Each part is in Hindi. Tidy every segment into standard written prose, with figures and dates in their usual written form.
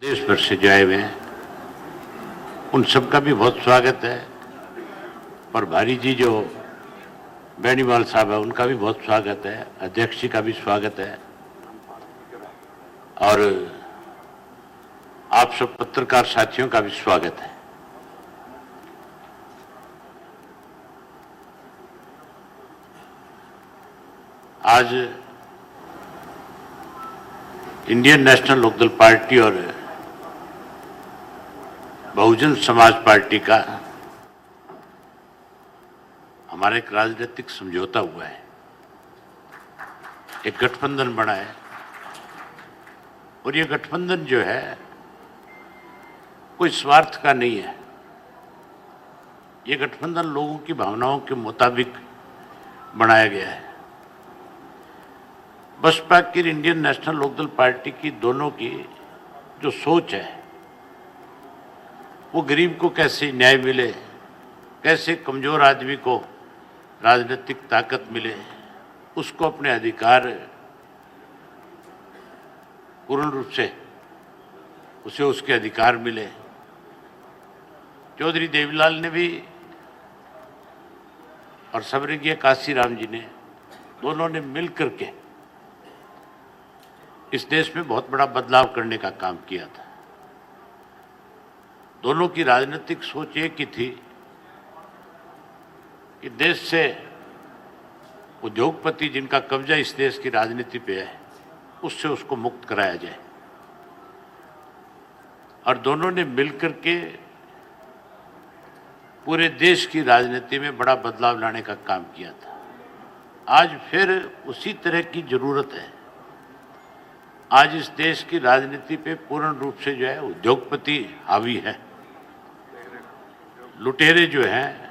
देश भर से जो आए हुए हैं उन सबका भी बहुत स्वागत है। और भारी जी जो बेनीवाल साहब है उनका भी बहुत स्वागत है, अध्यक्ष जी का भी स्वागत है और आप सब पत्रकार साथियों का भी स्वागत है। आज इंडियन नेशनल लोकदल पार्टी और बहुजन समाज पार्टी का हमारा एक राजनीतिक समझौता हुआ है, एक गठबंधन बना है और ये गठबंधन जो है कोई स्वार्थ का नहीं है। ये गठबंधन लोगों की भावनाओं के मुताबिक बनाया गया है। बसपा की इंडियन नेशनल लोकदल पार्टी की दोनों की जो सोच है वो गरीब को कैसे न्याय मिले, कैसे कमजोर आदमी को राजनीतिक ताकत मिले, उसको अपने अधिकार पूर्ण रूप से उसे उसके अधिकार मिले। चौधरी देवीलाल ने भी और स्वर्गीय काशीराम जी ने दोनों ने मिलकर के इस देश में बहुत बड़ा बदलाव करने का काम किया था। दोनों की राजनीतिक सोच एक ही थी कि देश से उद्योगपति जिनका कब्जा इस देश की राजनीति पे है उससे उसको मुक्त कराया जाए और दोनों ने मिलकर के पूरे देश की राजनीति में बड़ा बदलाव लाने का काम किया था। आज फिर उसी तरह की जरूरत है। आज इस देश की राजनीति पे पूर्ण रूप से जो है उद्योगपति हावी है, लुटेरे जो हैं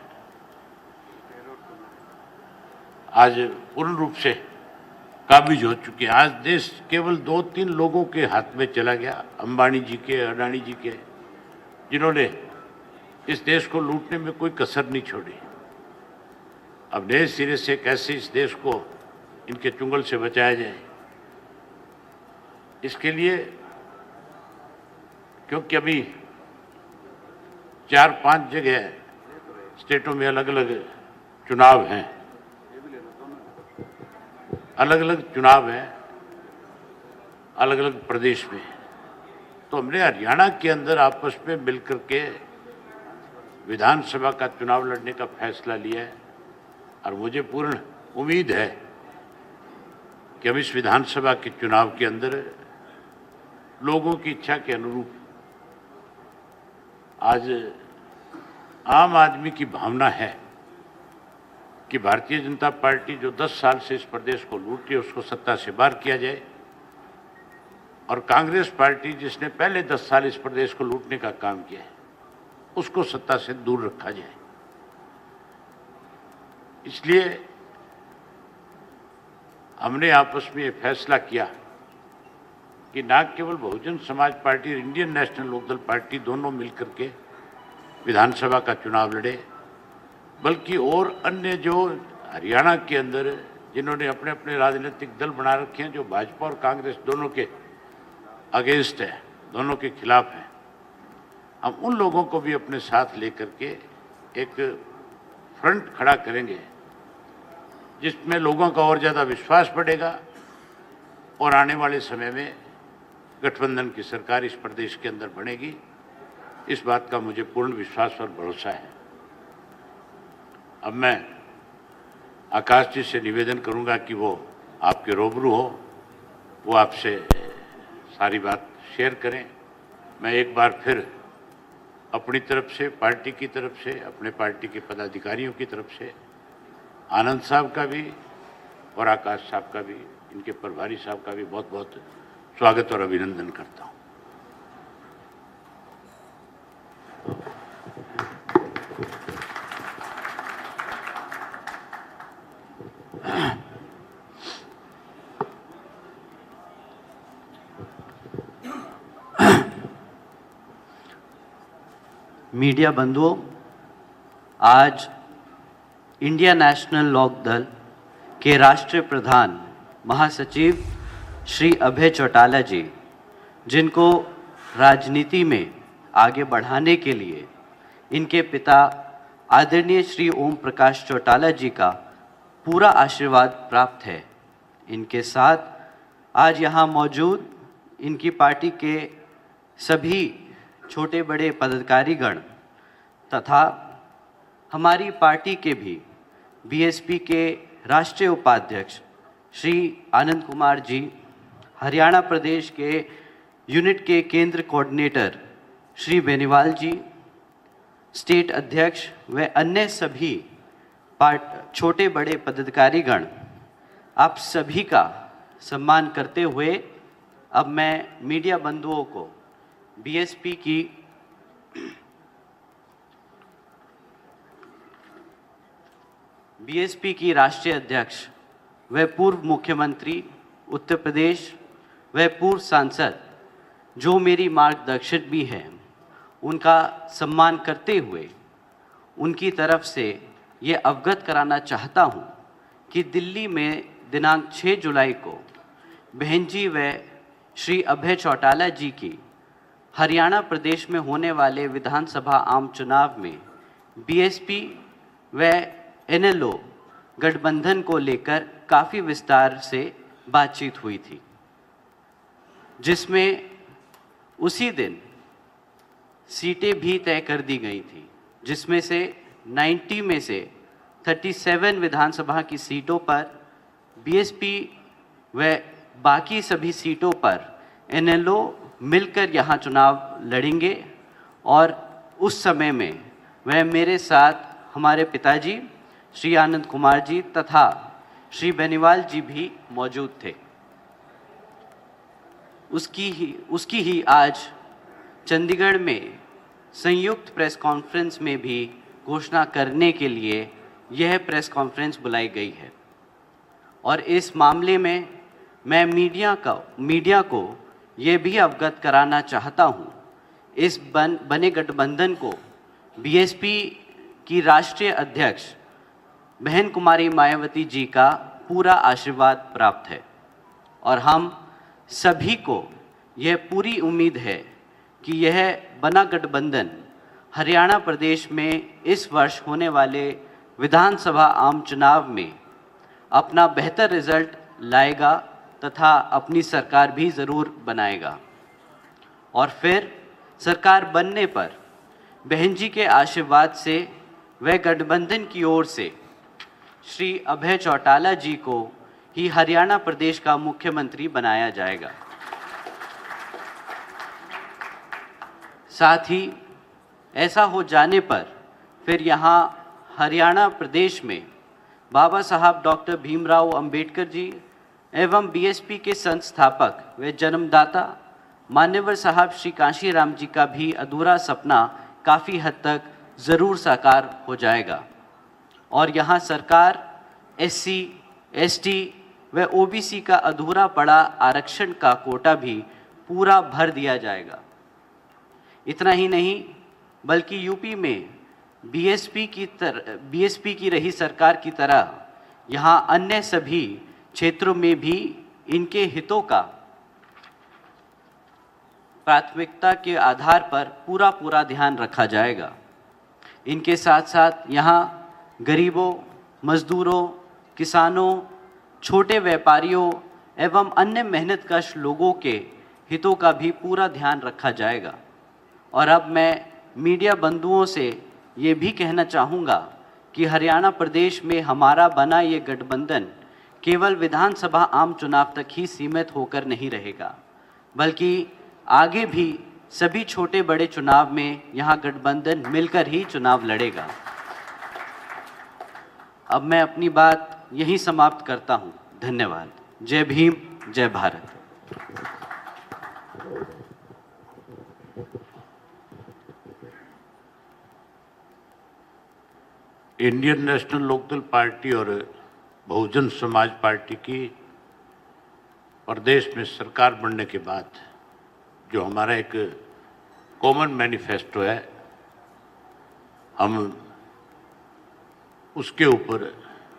आज पूर्ण रूप से काबिज हो चुके हैं। आज देश केवल 2-3 लोगों के हाथ में चला गया, अंबानी जी के, अडानी जी के, जिन्होंने इस देश को लूटने में कोई कसर नहीं छोड़ी। अब नए सिरे से कैसे इस देश को इनके चुंगल से बचाया जाए, इसके लिए क्योंकि अभी 4-5 जगह स्टेटों में अलग अलग चुनाव हैं, अलग अलग चुनाव हैं अलग अलग प्रदेश में, तो हमने हरियाणा के अंदर आपस में मिलकर के विधानसभा का चुनाव लड़ने का फैसला लिया है और मुझे पूर्ण उम्मीद है कि हम इस विधानसभा के चुनाव के अंदर लोगों की इच्छा के अनुरूप आज आम आदमी की भावना है कि भारतीय जनता पार्टी जो 10 साल से इस प्रदेश को लूट रही है उसको सत्ता से बाहर किया जाए और कांग्रेस पार्टी जिसने पहले 10 साल इस प्रदेश को लूटने का काम किया है उसको सत्ता से दूर रखा जाए। इसलिए हमने आपस में ये फैसला किया कि न केवल बहुजन समाज पार्टी और इंडियन नेशनल लोकदल पार्टी दोनों मिलकर के विधानसभा का चुनाव लड़े, बल्कि और अन्य जो हरियाणा के अंदर जिन्होंने अपने अपने राजनीतिक दल बना रखे हैं, जो भाजपा और कांग्रेस दोनों के अगेंस्ट है, दोनों के खिलाफ हैं, हम उन लोगों को भी अपने साथ लेकर के एक फ्रंट खड़ा करेंगे जिसमें लोगों का और ज़्यादा विश्वास बढ़ेगा और आने वाले समय में गठबंधन की सरकार इस प्रदेश के अंदर बनेगी। इस बात का मुझे पूर्ण विश्वास और भरोसा है। अब मैं आकाश जी से निवेदन करूंगा कि वो आपके रूबरू हो, वो आपसे सारी बात शेयर करें। मैं एक बार फिर अपनी तरफ से, पार्टी की तरफ से, अपने पार्टी के पदाधिकारियों की तरफ से आनंद साहब का भी और आकाश साहब का भी, इनके प्रभारी साहब का भी बहुत बहुत स्वागत और अभिनंदन करता हूं। मीडिया बंधुओं, आज इंडिया नेशनल लोकदल के राष्ट्रीय प्रधान महासचिव श्री अभय चौटाला जी, जिनको राजनीति में आगे बढ़ाने के लिए इनके पिता आदरणीय श्री ओम प्रकाश चौटाला जी का पूरा आशीर्वाद प्राप्त है। इनके साथ आज यहाँ मौजूद इनकी पार्टी के सभी छोटे बड़े पदाधिकारीगण तथा हमारी पार्टी के भी बीएसपी के राष्ट्रीय उपाध्यक्ष श्री आनंद कुमार जी, हरियाणा प्रदेश के यूनिट के केंद्र कोऑर्डिनेटर श्री बेनीवाल जी, स्टेट अध्यक्ष व अन्य सभी छोटे बड़े पदाधिकारीगण, आप सभी का सम्मान करते हुए अब मैं मीडिया बंधुओं को बीएसपी की राष्ट्रीय अध्यक्ष व पूर्व मुख्यमंत्री उत्तर प्रदेश व पूर्व सांसद जो मेरी मार्गदर्शक भी हैं, उनका सम्मान करते हुए उनकी तरफ से ये अवगत कराना चाहता हूँ कि दिल्ली में दिनांक 6 जुलाई को बहन जी व श्री अभय चौटाला जी की हरियाणा प्रदेश में होने वाले विधानसभा आम चुनाव में बीएसपी व एनएलओ गठबंधन को लेकर काफ़ी विस्तार से बातचीत हुई थी, जिसमें उसी दिन सीटें भी तय कर दी गई थी, जिसमें से 90 में से 37 विधानसभा की सीटों पर बीएसपी व बाकी सभी सीटों पर एनएलओ मिलकर यहाँ चुनाव लड़ेंगे। और उस समय में वह मेरे साथ हमारे पिताजी श्री आनंद कुमार जी तथा श्री बेनीवाल जी भी मौजूद थे। उसकी ही आज चंडीगढ़ में संयुक्त प्रेस कॉन्फ्रेंस में भी घोषणा करने के लिए यह प्रेस कॉन्फ्रेंस बुलाई गई है। और इस मामले में मैं मीडिया को ये भी अवगत कराना चाहता हूँ, इस बने गठबंधन को बीएसपी की राष्ट्रीय अध्यक्ष बहन कुमारी मायावती जी का पूरा आशीर्वाद प्राप्त है। और हम सभी को यह पूरी उम्मीद है कि यह बना गठबंधन हरियाणा प्रदेश में इस वर्ष होने वाले विधानसभा आम चुनाव में अपना बेहतर रिजल्ट लाएगा तथा अपनी सरकार भी ज़रूर बनाएगा। और फिर सरकार बनने पर बहन जी के आशीर्वाद से व गठबंधन की ओर से श्री अभय चौटाला जी को ही हरियाणा प्रदेश का मुख्यमंत्री बनाया जाएगा। साथ ही ऐसा हो जाने पर फिर यहाँ हरियाणा प्रदेश में बाबा साहब डॉक्टर भीमराव अंबेडकर जी एवं बीएसपी के संस्थापक व जन्मदाता मान्यवर साहब श्री कांशीराम जी का भी अधूरा सपना काफ़ी हद तक ज़रूर साकार हो जाएगा। और यहाँ सरकार एससी, एसटी व ओबीसी का अधूरा पड़ा आरक्षण का कोटा भी पूरा भर दिया जाएगा। इतना ही नहीं बल्कि यूपी में बीएसपी की रही सरकार की तरह यहाँ अन्य सभी क्षेत्रों में भी इनके हितों का प्राथमिकता के आधार पर पूरा ध्यान रखा जाएगा। इनके साथ साथ यहाँ गरीबों, मजदूरों, किसानों, छोटे व्यापारियों एवं अन्य मेहनतकश लोगों के हितों का भी पूरा ध्यान रखा जाएगा। और अब मैं मीडिया बंधुओं से ये भी कहना चाहूँगा कि हरियाणा प्रदेश में हमारा बना ये गठबंधन केवल विधानसभा आम चुनाव तक ही सीमित होकर नहीं रहेगा, बल्कि आगे भी सभी छोटे बड़े चुनाव में यहाँ गठबंधन मिलकर ही चुनाव लड़ेगा। अब मैं अपनी बात यहीं समाप्त करता हूँ। धन्यवाद। जय भीम, जय Bharat. Indian National Lokdal party और बहुजन समाज पार्टी की प्रदेश में सरकार बनने के बाद जो हमारा एक कॉमन मैनिफेस्टो है, हम उसके ऊपर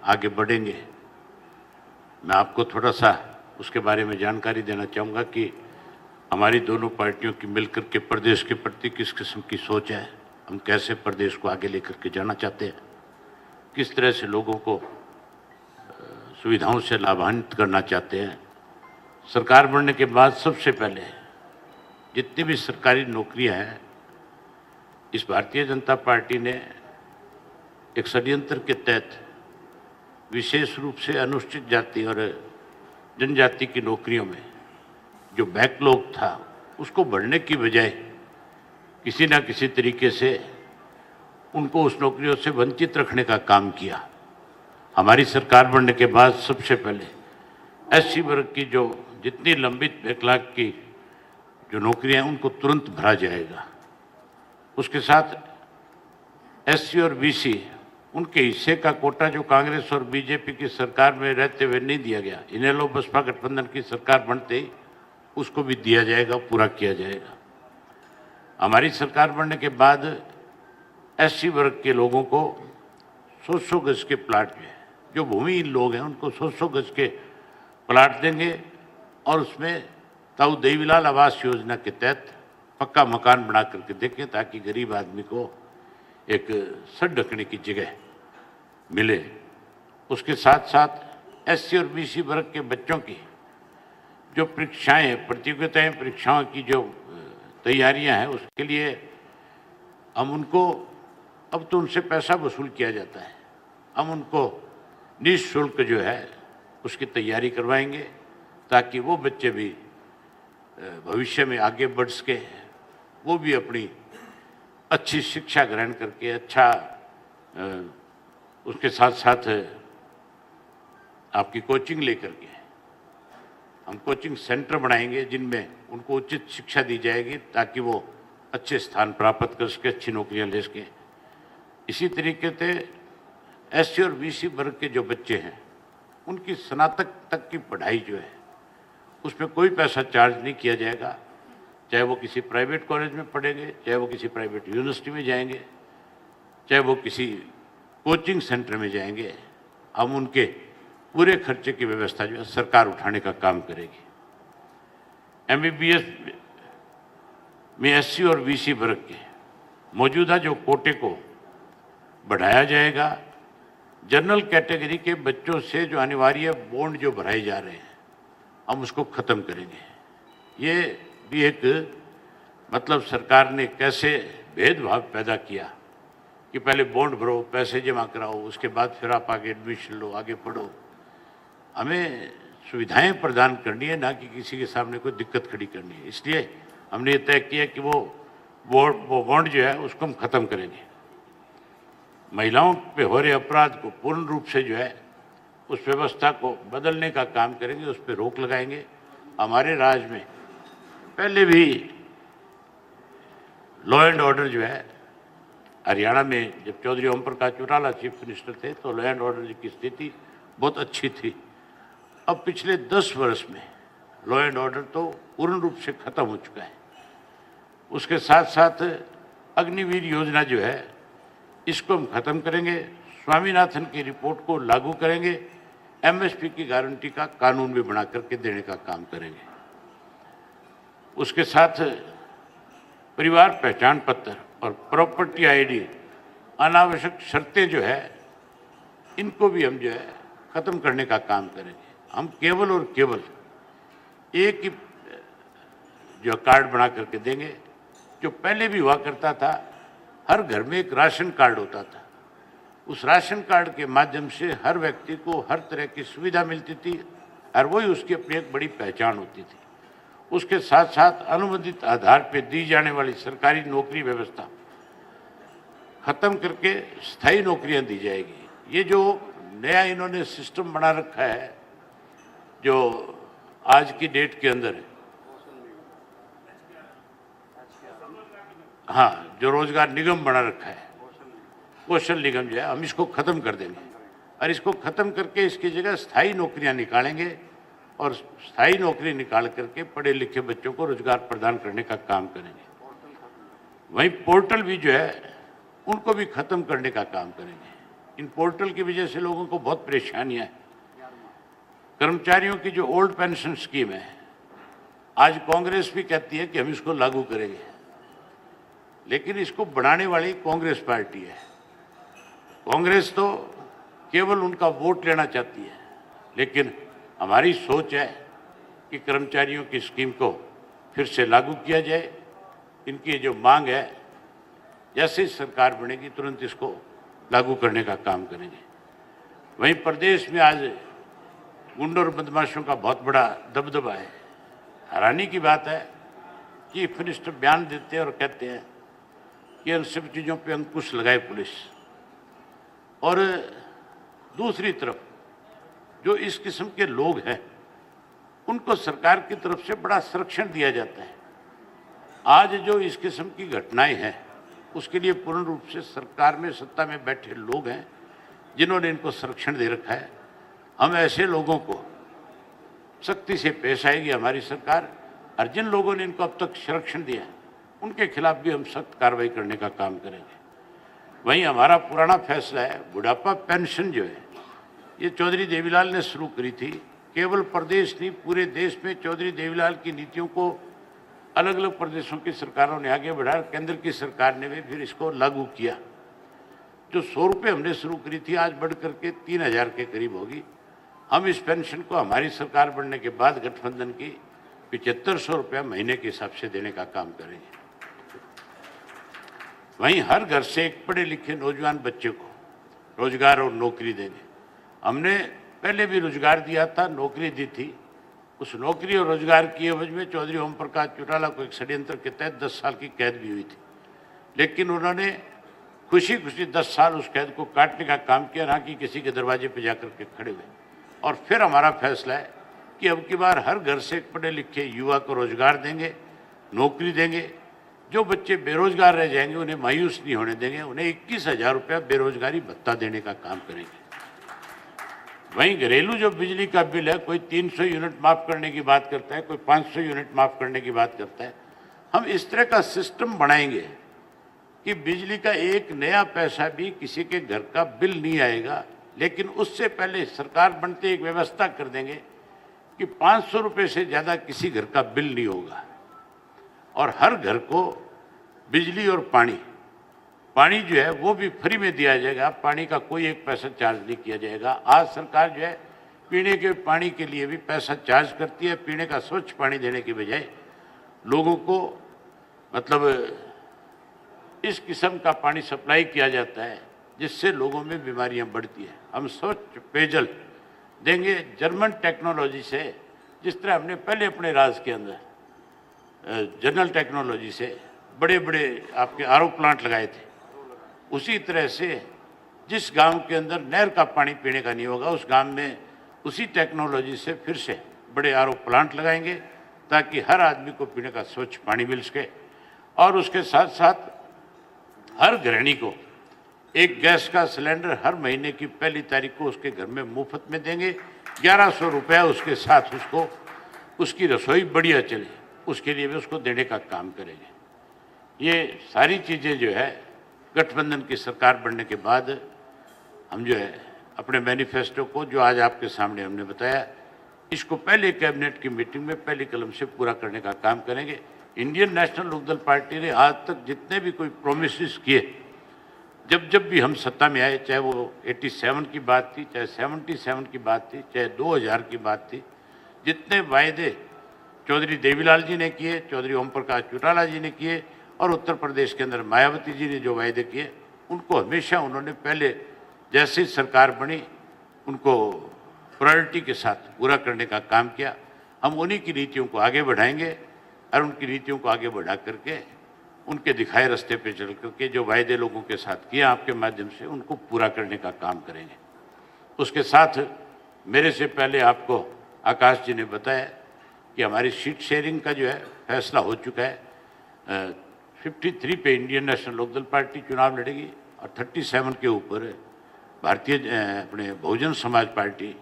आगे बढ़ेंगे। मैं आपको थोड़ा सा उसके बारे में जानकारी देना चाहूँगा कि हमारी दोनों पार्टियों की मिलकर के प्रदेश के प्रति किस किस्म की सोच है, हम कैसे प्रदेश को आगे लेकर के जाना चाहते हैं, किस तरह से लोगों को सुविधाओं से लाभान्वित करना चाहते हैं। सरकार बनने के बाद सबसे पहले जितनी भी सरकारी नौकरियां हैं, इस भारतीय जनता पार्टी ने एक षड्यंत्र के तहत विशेष रूप से अनुसूचित जाति और जनजाति की नौकरियों में जो बैकलॉग था उसको बढ़ने की बजाय किसी न किसी तरीके से उनको उस नौकरियों से वंचित रखने का काम किया। हमारी सरकार बनने के बाद सबसे पहले एससी वर्ग की जो जितनी लंबित बैकलॉग की जो नौकरियां हैं उनको तुरंत भरा जाएगा। उसके साथ एससी और बीसी उनके हिस्से का कोटा जो कांग्रेस और बीजेपी की सरकार में रहते हुए नहीं दिया गया, इनेलो बसपा गठबंधन की सरकार बनते ही उसको भी दिया जाएगा, पूरा किया जाएगा। हमारी सरकार बनने के बाद एससी वर्ग के लोगों को 100 गज के प्लाट जो भूमिहीन लोग हैं उनको 100 गज के प्लाट देंगे और उसमें ताऊ देवीलाल आवास योजना के तहत पक्का मकान बना करके देंगे ताकि गरीब आदमी को एक सर ढकने की जगह मिले। उसके साथ साथ एससी और बीसी वर्ग के बच्चों की जो परीक्षाएं, प्रतियोगिताएं, परीक्षाओं की जो तैयारियां हैं उसके लिए हम उनको, अब तो उनसे पैसा वसूल किया जाता है, हम उनको निःशुल्क जो है उसकी तैयारी करवाएंगे ताकि वो बच्चे भी भविष्य में आगे बढ़ सके, वो भी अपनी अच्छी शिक्षा ग्रहण करके अच्छा उसके साथ साथ आपकी कोचिंग लेकर के हम कोचिंग सेंटर बनाएंगे जिनमें उनको उचित शिक्षा दी जाएगी ताकि वो अच्छे स्थान प्राप्त कर सके, अच्छी नौकरियां ले सके। इसी तरीके से एससी और बीसी वर्ग के जो बच्चे हैं उनकी स्नातक तक की पढ़ाई जो है उसमें कोई पैसा चार्ज नहीं किया जाएगा, चाहे वो किसी प्राइवेट कॉलेज में पढ़ेंगे, चाहे वो किसी प्राइवेट यूनिवर्सिटी में जाएंगे, चाहे वो किसी कोचिंग सेंटर में जाएंगे, हम उनके पूरे खर्चे की व्यवस्था जो है सरकार उठाने का काम करेगी। एमबीबीएस में एससी और बीसी वर्ग के मौजूदा जो कोटे को बढ़ाया जाएगा। जनरल कैटेगरी के बच्चों से जो अनिवार्य बॉन्ड जो भराए जा रहे हैं हम उसको ख़त्म करेंगे। ये भी एक मतलब सरकार ने कैसे भेदभाव पैदा किया कि पहले बॉन्ड भरो, पैसे जमा कराओ, उसके बाद फिर आप आगे एडमिशन लो, आगे पढ़ो। हमें सुविधाएं प्रदान करनी है, ना कि किसी के सामने कोई दिक्कत खड़ी करनी है। इसलिए हमने ये तय किया कि वो बॉन्ड जो है उसको हम ख़त्म करेंगे। महिलाओं पे हो रहे अपराध को पूर्ण रूप से जो है उस व्यवस्था को बदलने का काम करेंगे, उस पर रोक लगाएंगे। हमारे राज्य में पहले भी लॉ एंड ऑर्डर जो है, हरियाणा में जब चौधरी ओम प्रकाश चौटाला चीफ मिनिस्टर थे तो लॉ एंड ऑर्डर की स्थिति बहुत अच्छी थी। अब पिछले 10 वर्ष में लॉ एंड ऑर्डर तो पूर्ण रूप से खत्म हो चुका है। उसके साथ साथ अग्निवीर योजना जो है इसको हम खत्म करेंगे, स्वामीनाथन की रिपोर्ट को लागू करेंगे, एमएसपी की गारंटी का कानून भी बना करके देने का काम करेंगे। उसके साथ परिवार पहचान पत्र और प्रॉपर्टी आईडी अनावश्यक शर्तें जो है इनको भी हम जो है ख़त्म करने का काम करेंगे। हम केवल और केवल एक ही जो कार्ड बना करके देंगे। जो पहले भी हुआ करता था, हर घर में एक राशन कार्ड होता था, उस राशन कार्ड के माध्यम से हर व्यक्ति को हर तरह की सुविधा मिलती थी और वही उसकी अपनी एक बड़ी पहचान होती थी। उसके साथ साथ अनुबंधित आधार पर दी जाने वाली सरकारी नौकरी व्यवस्था खत्म करके स्थायी नौकरियां दी जाएगी। ये जो नया इन्होंने सिस्टम बना रखा है जो आज की डेट के अंदर है, हाँ, जो रोजगार निगम बना रखा है, कौशल निगम जो है, हम इसको खत्म कर देंगे और इसको खत्म करके इसकी जगह स्थायी नौकरियां निकालेंगे और स्थायी नौकरी निकाल करके पढ़े लिखे बच्चों को रोजगार प्रदान करने का काम करेंगे। वहीं पोर्टल भी जो है उनको भी खत्म करने का काम करेंगे। इन पोर्टल की वजह से लोगों को बहुत परेशानियां हैं। कर्मचारियों की जो ओल्ड पेंशन स्कीम है आज कांग्रेस भी कहती है कि हम इसको लागू करेंगे, लेकिन इसको बनाने वाली कांग्रेस पार्टी है। कांग्रेस तो केवल उनका वोट लेना चाहती है, लेकिन हमारी सोच है कि कर्मचारियों की स्कीम को फिर से लागू किया जाए। इनकी जो मांग है, जैसे ही सरकार बनेगी तुरंत इसको लागू करने का काम करेंगे। वहीं प्रदेश में आज गुंडों और बदमाशों का बहुत बड़ा दबदबा है। हैरानी की बात है कि चीफ मिनिस्टर बयान देते हैं और कहते हैं कि इन सब चीज़ों पे अंकुश लगाए पुलिस, और दूसरी तरफ जो इस किस्म के लोग हैं उनको सरकार की तरफ से बड़ा संरक्षण दिया जाता है। आज जो इस किस्म की घटनाएं हैं उसके लिए पूर्ण रूप से सरकार में सत्ता में बैठे लोग हैं जिन्होंने इनको संरक्षण दे रखा है। हम ऐसे लोगों को सख्ती से पेश आएगी हमारी सरकार, और जिन लोगों ने इनको अब तक संरक्षण दिया है उनके खिलाफ भी हम सख्त कार्रवाई करने का काम करेंगे। वहीं हमारा पुराना फैसला है, बुढ़ापा पेंशन जो है ये चौधरी देवीलाल ने शुरू करी थी। केवल प्रदेश नहीं, पूरे देश में चौधरी देवीलाल की नीतियों को अलग अलग प्रदेशों की सरकारों ने आगे बढ़ाया, केंद्र की सरकार ने भी फिर इसको लागू किया। जो 100 रुपये हमने शुरू करी थी आज बढ़ करके 3000 के करीब होगी। हम इस पेंशन को हमारी सरकार बनने के बाद गठबंधन की 7500 रुपया महीने के हिसाब से देने का काम करेंगे। वहीं हर घर से एक पढ़े लिखे नौजवान बच्चे को रोजगार और नौकरी देंगे। हमने पहले भी रोजगार दिया था, नौकरी दी थी। उस नौकरी और रोजगार की एवज में चौधरी ओम प्रकाश चौटाला को एक षड्यंत्र के तहत 10 साल की कैद भी हुई थी, लेकिन उन्होंने खुशी खुशी 10 साल उस कैद को काटने का काम किया, ना कि किसी के दरवाजे पर जाकर के खड़े हुए। और फिर हमारा फैसला है कि अब की बार हर घर से पढ़े लिखे युवा को रोजगार देंगे, नौकरी देंगे। जो बच्चे बेरोजगार रह जाएंगे उन्हें मायूस नहीं होने देंगे, उन्हें 21,000 रुपया बेरोजगारी भत्ता देने का काम करेंगे। वहीं घरेलू जो बिजली का बिल है, कोई 300 यूनिट माफ़ करने की बात करता है, कोई 500 यूनिट माफ़ करने की बात करता है। हम इस तरह का सिस्टम बनाएंगे कि बिजली का एक नया पैसा भी किसी के घर का बिल नहीं आएगा, लेकिन उससे पहले सरकार बनते एक व्यवस्था कर देंगे कि 500 रुपये से ज़्यादा किसी घर का बिल नहीं होगा, और हर घर को बिजली और पानी जो है वो भी फ्री में दिया जाएगा। पानी का कोई एक पैसा चार्ज नहीं किया जाएगा। आज सरकार जो है पीने के पानी के लिए भी पैसा चार्ज करती है। पीने का स्वच्छ पानी देने के बजाय लोगों को इस किस्म का पानी सप्लाई किया जाता है, जिससे लोगों में बीमारियां बढ़ती हैं। हम स्वच्छ पेयजल देंगे जर्मन टेक्नोलॉजी से, जिस तरह हमने पहले अपने राज्य के अंदर जनरल टेक्नोलॉजी से बड़े बड़े आपके आरओ प्लांट लगाए थे, उसी तरह से जिस गांव के अंदर नहर का पानी पीने का नहीं होगा उस गांव में उसी टेक्नोलॉजी से फिर से बड़े आरओ प्लांट लगाएंगे, ताकि हर आदमी को पीने का स्वच्छ पानी मिल सके। और उसके साथ साथ हर गृहिणी को एक गैस का सिलेंडर हर महीने की पहली तारीख को उसके घर में मुफ्त में देंगे। 1100 रुपया उसके साथ उसको उसकी रसोई बढ़िया चले, उसके लिए भी उसको देने का काम करेंगे। ये सारी चीज़ें जो है गठबंधन की सरकार बनने के बाद हम जो है अपने मैनिफेस्टो को, जो आज आपके सामने हमने बताया, इसको पहले कैबिनेट की मीटिंग में पहली कलम से पूरा करने का काम करेंगे। इंडियन नेशनल लोकदल पार्टी ने आज तक जितने भी कोई प्रोमिस किए, जब भी हम सत्ता में आए, चाहे वो 87 की बात थी, चाहे 77 की बात थी, चाहे 2000 की बात थी, जितने वायदे चौधरी देवीलाल जी ने किए, चौधरी ओम प्रकाश चौटाला जी ने किए, और उत्तर प्रदेश के अंदर मायावती जी ने जो वायदे किए, उनको हमेशा उन्होंने पहले जैसे ही सरकार बनी उनको प्रायोरिटी के साथ पूरा करने का काम किया। हम उन्हीं की नीतियों को आगे बढ़ाएंगे और उनकी नीतियों को आगे बढ़ा करके उनके दिखाए रास्ते पे चल करके जो वायदे लोगों के साथ किए आपके माध्यम से, उनको पूरा करने का काम करेंगे। उसके साथ मेरे से पहले आपको आकाश जी ने बताया कि हमारी सीट शेयरिंग का जो है फैसला हो चुका है। 53 पे इंडियन नेशनल लोकदल पार्टी चुनाव लड़ेगी और 37 के ऊपर भारतीय अपने बहुजन समाज पार्टी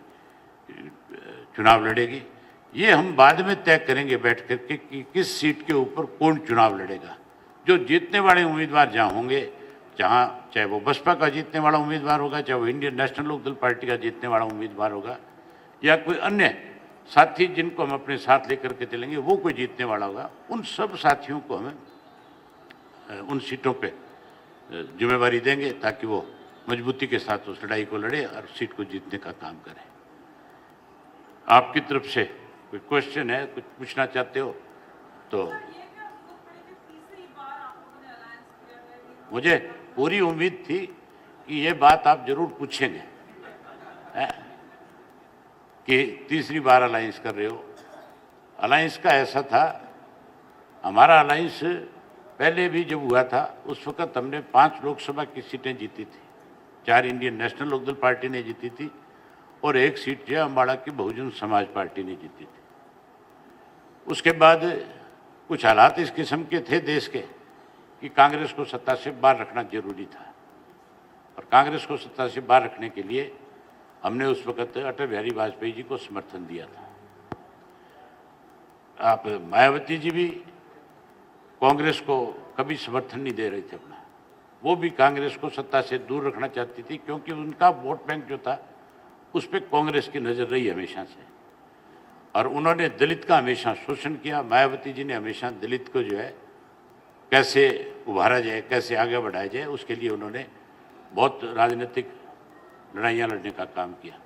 चुनाव लड़ेगी। ये हम बाद में तय करेंगे बैठ करके कि किस सीट के ऊपर कौन चुनाव लड़ेगा। जो जीतने वाले उम्मीदवार जहाँ होंगे, जहाँ चाहे वो बसपा का जीतने वाला उम्मीदवार होगा, चाहे वो इंडियन नेशनल लोकदल पार्टी का जीतने वाला उम्मीदवार होगा, या कोई अन्य साथी जिनको हम अपने साथ लेकर के चलेंगे वो कोई जीतने वाला होगा, उन सब साथियों को हमें उन सीटों पे जिम्मेवारी देंगे ताकि वो मजबूती के साथ उस लड़ाई को लड़े और सीट को जीतने का काम करें। आपकी तरफ से कोई क्वेश्चन है, कुछ पूछना चाहते हो तो मुझे पूरी उम्मीद थी कि ये बात आप जरूर पूछेंगे कि तीसरी बार अलायंस कर रहे हो। अलायंस का ऐसा था, हमारा अलायंस पहले भी जब हुआ था उस वक्त हमने 5 लोकसभा की सीटें जीती थी, 4 इंडियन नेशनल लोकदल पार्टी ने जीती थी और 1 सीट जो अम्बाड़ा की बहुजन समाज पार्टी ने जीती थी। उसके बाद कुछ हालात इस किस्म के थे देश के कि कांग्रेस को सत्ता से बाहर रखना जरूरी था और कांग्रेस को सत्ता से बाहर रखने के लिए हमने उस वक्त अटल बिहारी वाजपेयी जी को समर्थन दिया था। आप मायावती जी भी कांग्रेस को कभी समर्थन नहीं दे रहे थे अपना, वो भी कांग्रेस को सत्ता से दूर रखना चाहती थी क्योंकि उनका वोट बैंक जो था उस पर कांग्रेस की नज़र रही हमेशा से और उन्होंने दलित का हमेशा शोषण किया। मायावती जी ने हमेशा दलित को जो है कैसे उभारा जाए, कैसे आगे बढ़ाया जाए, उसके लिए उन्होंने बहुत राजनीतिक लड़ाइयाँ लड़ने का काम किया।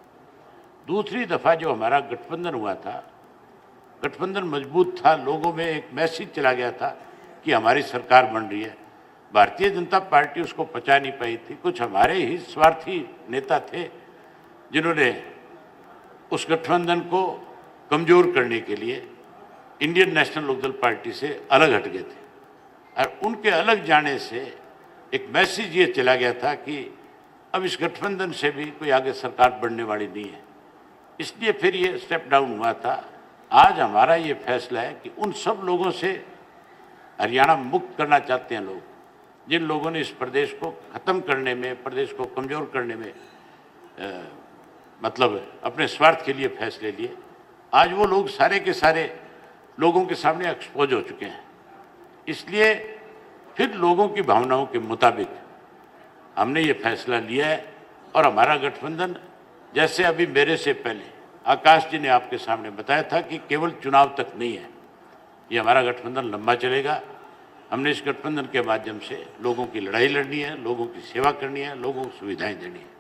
दूसरी दफ़ा जो हमारा गठबंधन हुआ था, गठबंधन मजबूत था, लोगों में एक मैसेज चला गया था कि हमारी सरकार बन रही है। भारतीय जनता पार्टी उसको पचा नहीं पाई थी। कुछ हमारे ही स्वार्थी नेता थे जिन्होंने उस गठबंधन को कमज़ोर करने के लिए इंडियन नेशनल लोकदल पार्टी से अलग हट गए थे और उनके अलग जाने से एक मैसेज ये चला गया था कि अब इस गठबंधन से भी कोई आगे सरकार बनने वाली नहीं है, इसलिए फिर ये स्टेप डाउन हुआ था। आज हमारा ये फैसला है कि उन सब लोगों से हरियाणा मुक्त करना चाहते हैं लोग, जिन लोगों ने इस प्रदेश को ख़त्म करने में, प्रदेश को कमज़ोर करने में मतलब अपने स्वार्थ के लिए फैसले लिए। आज वो लोग सारे के सारे लोगों के सामने एक्सपोज हो चुके हैं, इसलिए फिर लोगों की भावनाओं के मुताबिक हमने ये फैसला लिया है और हमारा गठबंधन, जैसे अभी मेरे से पहले आकाश जी ने आपके सामने बताया था कि केवल चुनाव तक नहीं है, ये हमारा गठबंधन लंबा चलेगा। हमने इस गठबंधन के माध्यम से लोगों की लड़ाई लड़नी है, लोगों की सेवा करनी है, लोगों को सुविधाएं देनी है।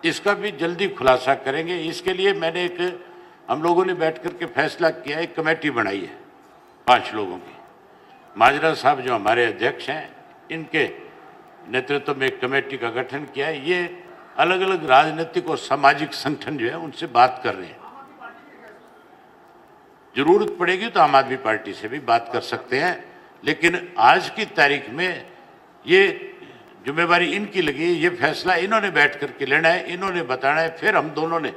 इसका भी जल्दी खुलासा करेंगे। इसके लिए मैंने हम लोगों ने बैठ करके फैसला किया, एक कमेटी बनाई है 5 लोगों की। माजरा साहब जो हमारे अध्यक्ष हैं, इनके नेतृत्व में एक कमेटी का गठन किया है। ये अलग अलग राजनीतिक और सामाजिक संगठन जो है उनसे बात कर रहे हैं। जरूरत पड़ेगी तो आम आदमी पार्टी से भी बात कर सकते हैं, लेकिन आज की तारीख में ये जिम्मेवारी इनकी लगी है, ये फैसला इन्होंने बैठ करके लेना है, इन्होंने बताना है, फिर हम दोनों ने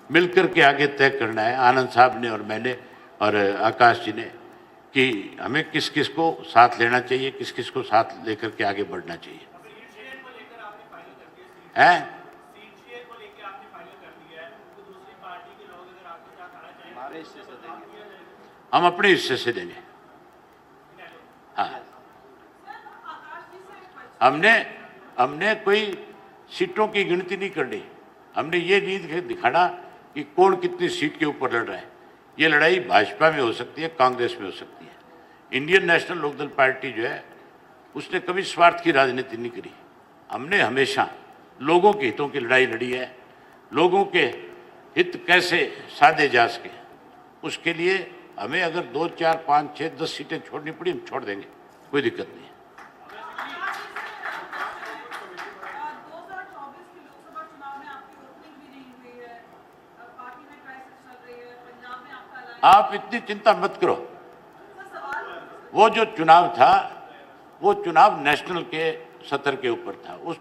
मिलकर के आगे तय करना है, आनंद साहब ने और मैंने और आकाश जी ने, कि हमें किस किस को साथ लेना चाहिए, किस किस को साथ लेकर के आगे बढ़ना चाहिए। हैं? हम अपने हिस्से से देंगे। हाँ, हमने कोई सीटों की गिनती नहीं करनी, हमने ये नहीं दिखाना कि कौन कितनी सीट के ऊपर लड़ रहा है। ये लड़ाई भाजपा में हो सकती है, कांग्रेस में हो सकती है। इंडियन नेशनल लोकदल पार्टी जो है उसने कभी स्वार्थ की राजनीति नहीं करी। हमने हमेशा लोगों के हितों की लड़ाई लड़ी है। लोगों के हित कैसे साधे जा सके, उसके लिए हमें अगर 2, 4, 5, 6, 10 सीटें छोड़नी पड़ी हम छोड़ देंगे, कोई दिक्कत नहीं है। आप इतनी चिंता मत करो। वो जो चुनाव था वो चुनाव नेशनल के सतर के ऊपर था। उस